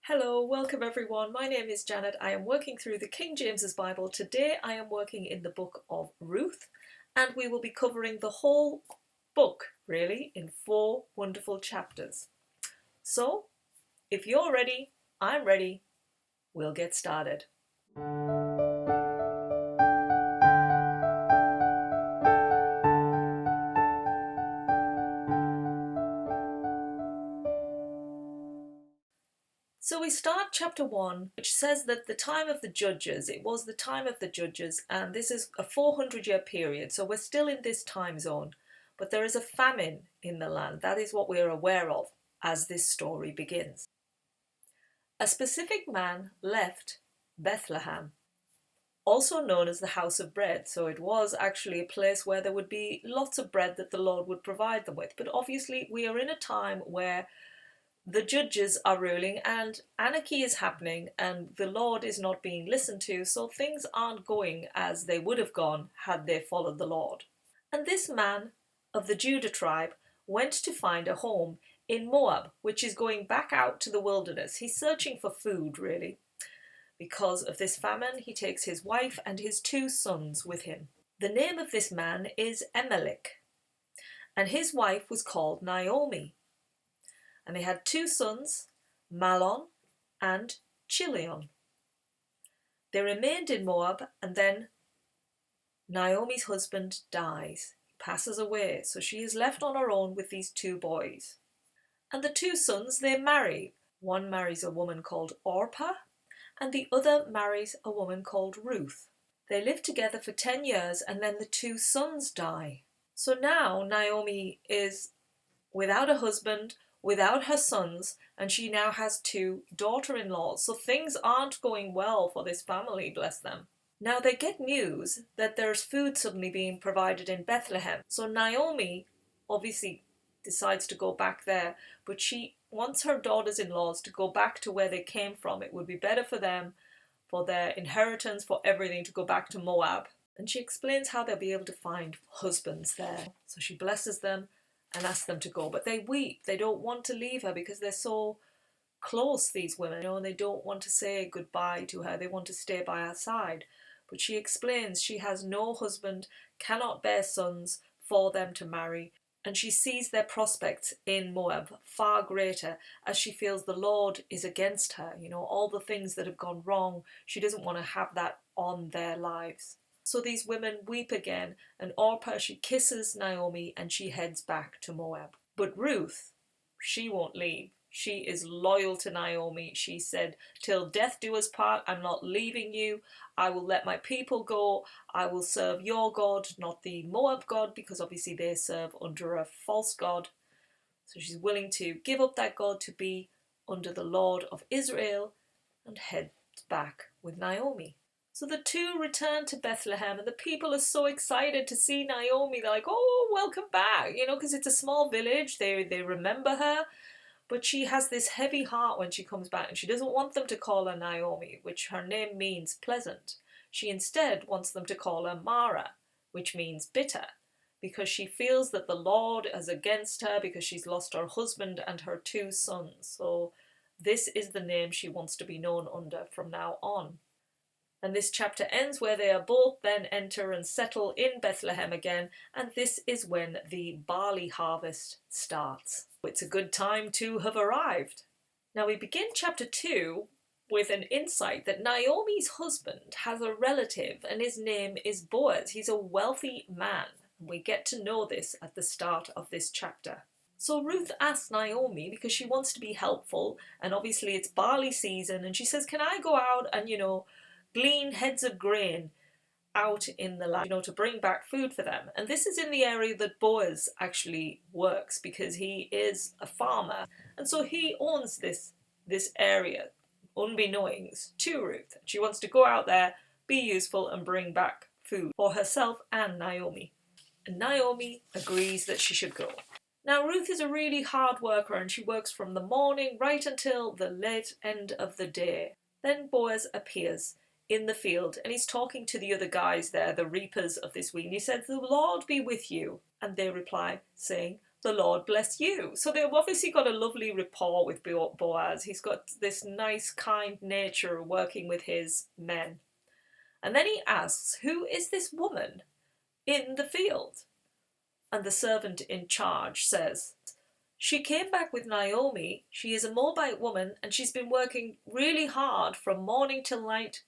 Hello, welcome everyone. My name is Janet. I am working through the King James's Bible. Today I am working in the book of Ruth, and we will be covering the whole book, really, in 4 wonderful chapters. So, if you're ready, I'm ready. We'll get started. So we start chapter 1, which says that the time of the judges, it was the time of the judges, and this is a 400-year period, so we're still in this time zone. But there is a famine in the land. That is what we're aware of as this story begins. A specific man left Bethlehem, also known as the house of bread. So it was actually a place where there would be lots of bread that the Lord would provide them with. But obviously we are in a time where the judges are ruling and anarchy is happening and the Lord is not being listened to, so things aren't going as they would have gone had they followed the Lord. And this man of the Judah tribe went to find a home in Moab, which is going back out to the wilderness. He's searching for food, really. Because of this famine, he takes his wife and his 2 sons with him. The name of this man is Elimelech, and his wife was called Naomi. And they had 2 sons, Mahlon and Chilion. They remained in Moab, and then Naomi's husband dies. He passes away, so she is left on her own with these 2 boys. And the 2 sons, they marry. One marries a woman called Orpah, and the other marries a woman called Ruth. They live together for 10 years, and then the 2 sons die. So now Naomi is without a husband, without her sons, and she now has 2 daughter-in-laws. So things aren't going well for this family, bless them. Now they get news that there's food suddenly being provided in Bethlehem. So Naomi obviously decides to go back there, but she wants her daughters-in-laws to go back to where they came from. It would be better for them, for their inheritance, for everything, to go back to Moab. And she explains how they'll be able to find husbands there. So she blesses them and ask them to go, but they weep. They don't want to leave her because they're so close, these women, and they don't want to say goodbye to her. They want to stay by her side. But she explains she has no husband, cannot bear sons for them to marry, and she sees their prospects in Moab far greater as she feels the Lord is against her. All the things that have gone wrong, she doesn't want to have that on their lives. So these women weep again, and Orpah, she kisses Naomi and she heads back to Moab. But Ruth, she won't leave. She is loyal to Naomi. She said, "Till death do us part, I'm not leaving you. I will let my people go. I will serve your God, not the Moab God," because obviously they serve under a false god. So she's willing to give up that God to be under the Lord of Israel and head back with Naomi. So the 2 return to Bethlehem, and the people are so excited to see Naomi. They're like, "Oh, welcome back," because it's a small village. They remember her, but she has this heavy heart when she comes back, and she doesn't want them to call her Naomi, which her name means pleasant. She instead wants them to call her Mara, which means bitter, because she feels that the Lord is against her because she's lost her husband and her 2 sons. So this is the name she wants to be known under from now on. And this chapter ends where they are both then enter and settle in Bethlehem again, and this is when the barley harvest starts. It's a good time to have arrived. Now we begin chapter 2 with an insight that Naomi's husband has a relative and his name is Boaz. He's a wealthy man. We get to know this at the start of this chapter. So Ruth asks Naomi, because she wants to be helpful, and obviously it's barley season, and she says, "Can I go out and, glean heads of grain out in the land, to bring back food for them?" And this is in the area that Boaz actually works, because he is a farmer, and so he owns this area, unbeknownst to Ruth. She wants to go out there, be useful, and bring back food for herself and Naomi. And Naomi agrees that she should go. Now Ruth is a really hard worker, and she works from the morning right until the late end of the day. Then Boaz appears in the field, and he's talking to the other guys there, the reapers of this wheat, and he says, "The Lord be with you." And they reply saying, the Lord bless you. So they've obviously got a lovely rapport with Boaz. He's got this nice, kind nature working with his men. And then he asks, who is this woman in the field? And the servant in charge says, she came back with Naomi. She is a Moabite woman and she's been working really hard from morning till night,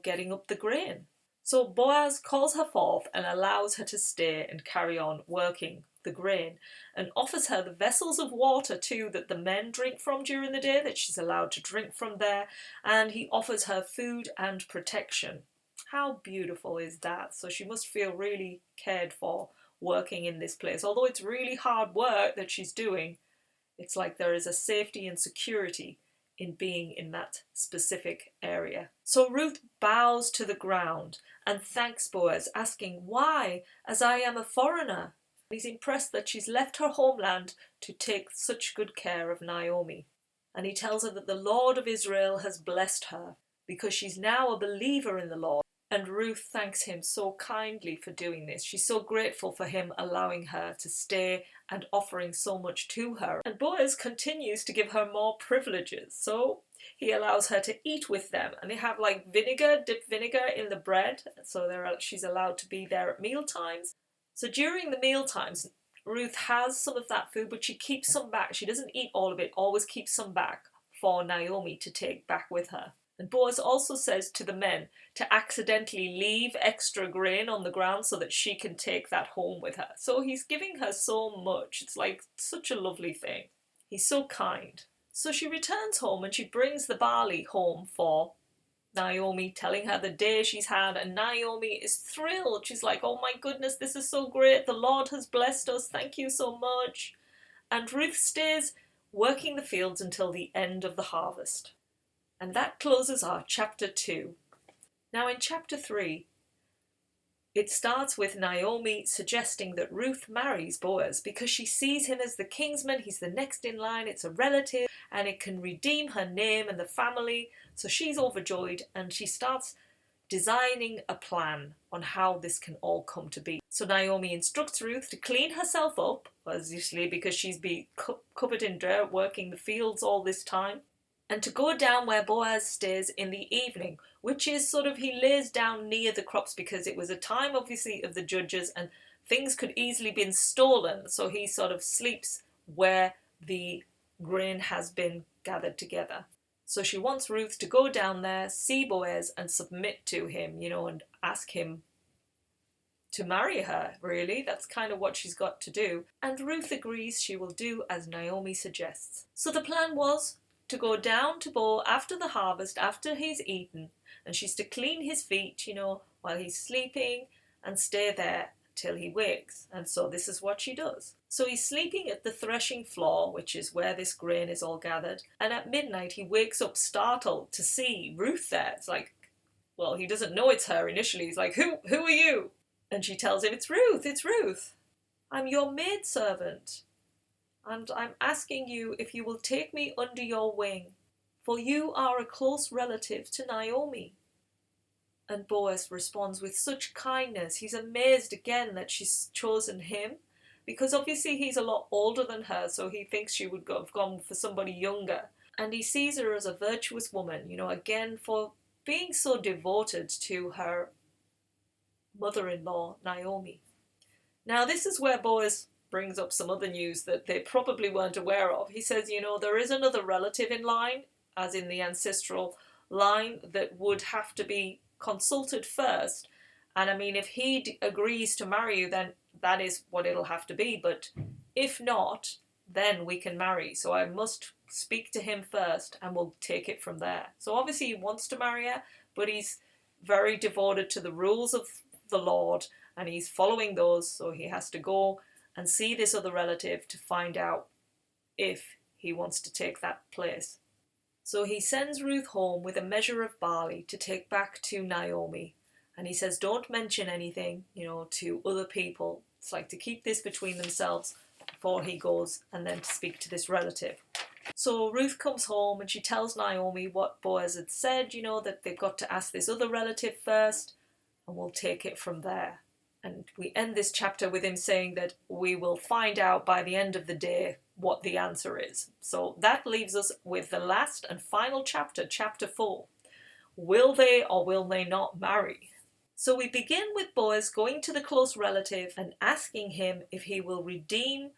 getting up the grain. So Boaz calls her forth and allows her to stay and carry on working the grain, and offers her the vessels of water too that the men drink from during the day, that she's allowed to drink from there, and he offers her food and protection. How beautiful is that? So she must feel really cared for working in this place. Although it's really hard work that she's doing, it's like there is a safety and security in being in that specific area. So Ruth bows to the ground and thanks Boaz, asking, why, as I am a foreigner? He's impressed that she's left her homeland to take such good care of Naomi. And he tells her that the Lord of Israel has blessed her because she's now a believer in the Lord. And Ruth thanks him so kindly for doing this. She's so grateful for him allowing her to stay and offering so much to her. And Boaz continues to give her more privileges. So he allows her to eat with them. And they have like vinegar, dip vinegar in the bread. So she's allowed to be there at meal times. So during the meal times, Ruth has some of that food, but she keeps some back. She doesn't eat all of it, always keeps some back for Naomi to take back with her. And Boaz also says to the men to accidentally leave extra grain on the ground so that she can take that home with her. So he's giving her so much. It's like such a lovely thing. He's so kind. So she returns home and she brings the barley home for Naomi, telling her the day she's had, and Naomi is thrilled. She's like, oh my goodness, this is so great. The Lord has blessed us. Thank you so much. And Ruth stays working the fields until the end of the harvest. And that closes our chapter 2. Now in chapter 3, it starts with Naomi suggesting that Ruth marries Boaz because she sees him as the kinsman. He's the next in line. It's a relative and it can redeem her name and the family. So she's overjoyed and she starts designing a plan on how this can all come to be. So Naomi instructs Ruth to clean herself up, obviously because she's been covered in dirt working the fields all this time, and to go down where Boaz stays in the evening, which is sort of, he lays down near the crops because it was a time obviously of the judges and things could easily been stolen. So he sort of sleeps where the grain has been gathered together. So she wants Ruth to go down there, see Boaz and submit to him, and ask him to marry her, really. That's kind of what she's got to do. And Ruth agrees she will do as Naomi suggests. So the plan was to go down to Bo after the harvest, after he's eaten, and she's to clean his feet, while he's sleeping and stay there till he wakes. And so this is what she does. So he's sleeping at the threshing floor, which is where this grain is all gathered. And at midnight, he wakes up startled to see Ruth there. It's like, well, he doesn't know it's her initially. He's like, who are you? And she tells him, it's Ruth. I'm your maidservant. And I'm asking you if you will take me under your wing, for you are a close relative to Naomi. And Boaz responds with such kindness. He's amazed again that she's chosen him, because obviously he's a lot older than her, so he thinks she would have gone for somebody younger. And he sees her as a virtuous woman, again for being so devoted to her mother-in-law, Naomi. Now this is where Boaz brings up some other news that they probably weren't aware of. He says, there is another relative in line, as in the ancestral line, that would have to be consulted first. And I mean, if he agrees to marry you, then that is what it'll have to be. But if not, then we can marry. So I must speak to him first and we'll take it from there. So obviously he wants to marry her, but he's very devoted to the rules of the Lord and he's following those. So he has to go and see this other relative to find out if he wants to take that place. So he sends Ruth home with a measure of barley to take back to Naomi. And he says, don't mention anything, to other people. It's like to keep this between themselves before he goes and then to speak to this relative. So Ruth comes home and she tells Naomi what Boaz had said, that they've got to ask this other relative first and we'll take it from there. And we end this chapter with him saying that we will find out by the end of the day what the answer is. So that leaves us with the last and final chapter, chapter 4. Will they or will they not marry? So we begin with Boaz going to the close relative and asking him if he will redeem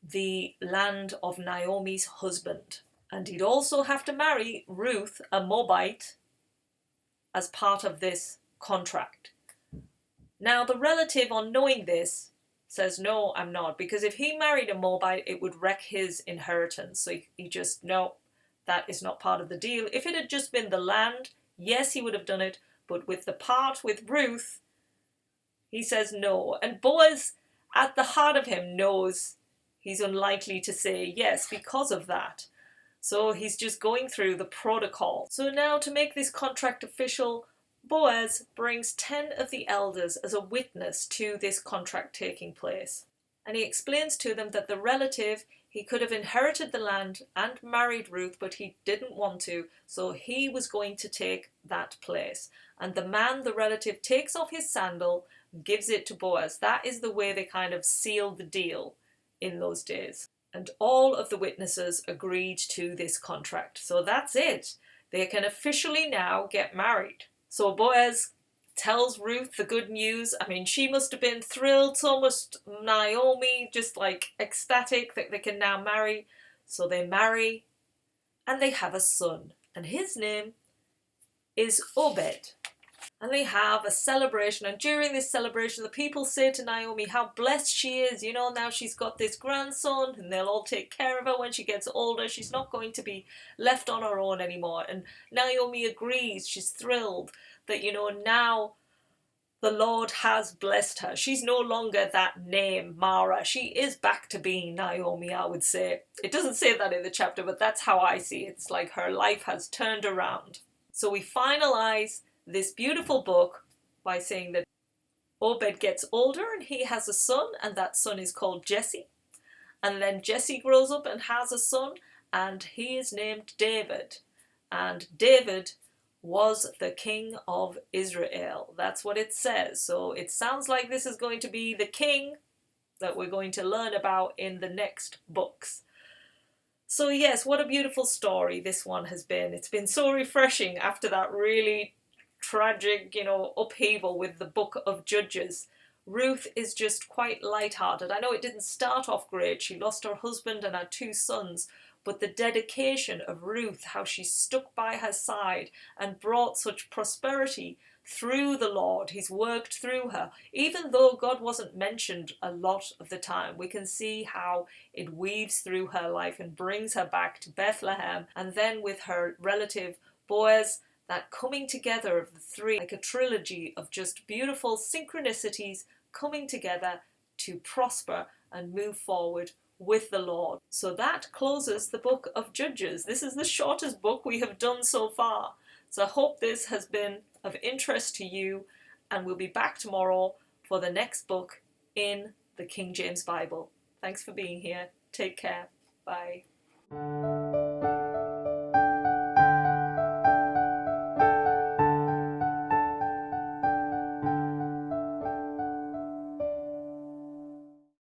the land of Naomi's husband. And he'd also have to marry Ruth, a Moabite, as part of this contract. Now, the relative, on knowing this, says, no, I'm not, because if he married a Moabite, it would wreck his inheritance. So he just, no, that is not part of the deal. If it had just been the land, yes, he would have done it, but with the part with Ruth, he says no. And Boaz, at the heart of him, knows he's unlikely to say yes because of that. So he's just going through the protocol. So now, to make this contract official, Boaz brings 10 of the elders as a witness to this contract taking place. And he explains to them that the relative, he could have inherited the land and married Ruth, but he didn't want to, so he was going to take that place. And the man, the relative, takes off his sandal, gives it to Boaz. That is the way they kind of sealed the deal in those days. And all of the witnesses agreed to this contract. So that's it. They can officially now get married. So Boaz tells Ruth the good news. I mean, she must have been thrilled, so must Naomi, just like ecstatic that they can now marry. So they marry and they have a son. And his name is Obed. And they have a celebration, and during this celebration the people say to Naomi how blessed she is, you know, now she's got this grandson and they'll all take care of her when she gets older. She's not going to be left on her own anymore. And Naomi agrees, she's thrilled that, you know, now the Lord has blessed her. She's no longer that name, Mara. She is back to being Naomi, I would say. It doesn't say that in the chapter, but that's how I see it. It's like her life has turned around. So we finalize this beautiful book by saying that Obed gets older and he has a son, and that son is called Jesse. And then Jesse grows up and has a son, and he is named David. And David was the king of Israel. That's what it says. So it sounds like this is going to be the king that we're going to learn about in the next books. So yes, what a beautiful story this one has been. It's been so refreshing after that really tragic, you know, upheaval with the book of Judges. Ruth is just quite light-hearted. I know it didn't start off great. She lost her husband and had 2 sons, but the dedication of Ruth, how she stuck by her side and brought such prosperity through the Lord. He's worked through her. Even though God wasn't mentioned a lot of the time, we can see how it weaves through her life and brings her back to Bethlehem. And then with her relative Boaz, that coming together of the 3, like a trilogy of just beautiful synchronicities coming together to prosper and move forward with the Lord. So that closes the book of Judges. This is the shortest book we have done so far. So I hope this has been of interest to you, and we'll be back tomorrow for the next book in the King James Bible. Thanks for being here. Take care. Bye.